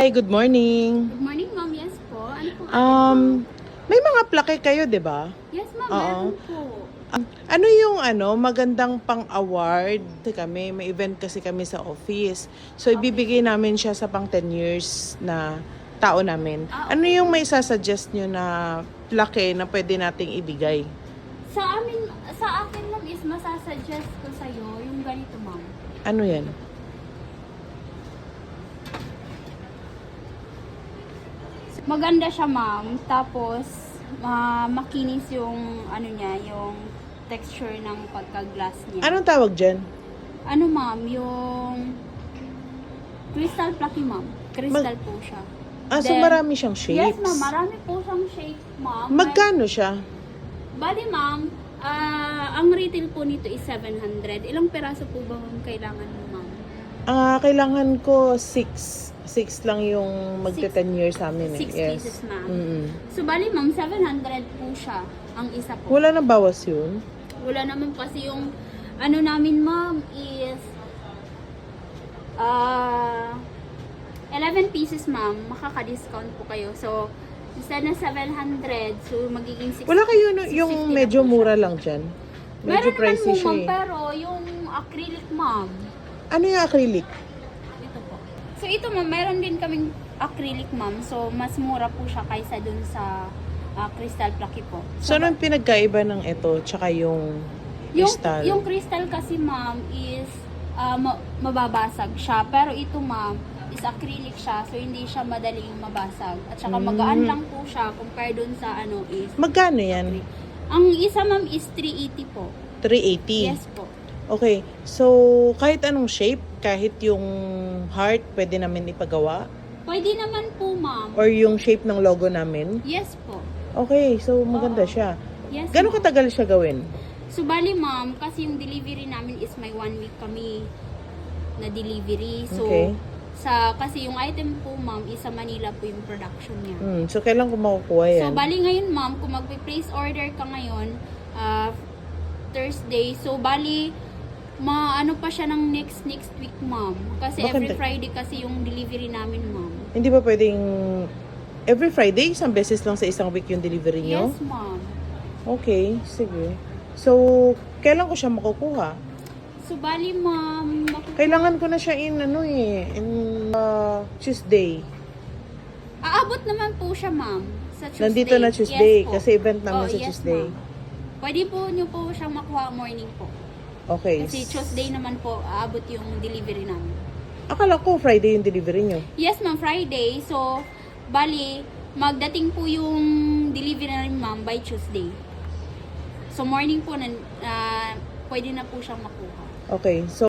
Hi, good morning. Good morning, ma'am. Yes po. Ano po? May mga plaque kayo, 'di ba? Yes, ma'am. Oo. Meron po. Ano yung magandang pang-award kami, may event kasi kami sa office. So ibibigay namin siya sa pang 10 years na tao namin. Okay. Ano yung may sasuggest nyo na plaque na pwede nating ibigay? Sa akin, ma'am, is masasuggest ko sa'yo yung ganito, ma'am. Ano yan? Maganda siya, ma'am. Tapos, makinis yung, ano niya, yung texture ng pagka-glass niya. Anong tawag dyan? Ano, ma'am? Yung crystal plaque, ma'am. Crystal po siya. So Then, marami siyang shapes? Yes, ma'am. Marami po siyang shape, ma'am. Magkano siya? Bali, ma'am, ang retail po nito is 700. Ilang peraso po ba ma'am kailangan mo, ma'am? Kailangan ko 6. 6 lang yung magte-10 years sa amin. 6 Yes. pieces, ma'am. Mm-mm. So, bali, ma'am, 700 po siya. Ang isa po. Wala nang bawas yun? Wala naman kasi yung, ano namin, ma'am, is 11 pieces, ma'am. Makaka-discount po kayo. So, instead na 700, so magiging 6. Wala kayo yung 650 medyo na po mura siya. lang dyan? Medyo Meron pricey naman po, siya ma'am, eh. pero yung acrylic, ma'am, Ano yung acrylic? ito po. So, ito, ma'am, meron din kaming acrylic, ma'am. So, mas mura po siya kaysa dun sa crystal plaque po. So, anong pinagkaiba ng ito tsaka yung crystal? Yung crystal kasi, ma'am, is mababasag siya. Pero ito, ma'am, is acrylic siya. So, hindi siya madaling mabasag. At saka magaan lang po siya compare dun sa ano is... Magkano yan? Ang isa, ma'am, is 380 po. 380? Yes po. Okay. So, kahit anong shape, kahit yung heart, pwede namin ipagawa? Pwede naman po, ma'am. Or yung shape ng logo namin? Yes po. Okay. So, maganda Oo. siya. Yes, Gano'ng ma'am. katagal siya gawin? So, bali, ma'am, kasi yung delivery namin is may 1 week kami na delivery. So, Okay. kasi yung item po, ma'am, is sa Manila po yung production niya. So, kailan ko makukuha yan? So, bali ngayon, ma'am, kung mag-place order ka ngayon, Thursday, so, bali, ano pa siya ng next week, ma'am. Kasi Bakit? every Friday kasi yung delivery namin, ma'am. Hindi ba pwedeng every Friday, isang beses lang sa isang week yung delivery nyo? Yes, ma'am. Okay, sige. So, kailan ko siya makukuha? So, bali, ma'am, Kailangan ko na siya in Tuesday. aabot naman po siya, ma'am, sa Tuesday. Nandito na Tuesday, Yes po. kasi event namin sa yes, Tuesday. ma'am. Pwede po nyo po siyang makuha morning po. Okay. Kasi Tuesday naman po, aabot yung delivery namin. Akala ko Friday yung delivery nyo. Yes, ma'am, Friday. So, bali, magdating po yung delivery namin, ma'am, by Tuesday. So, morning po, pwede na po siyang makuha. Okay, so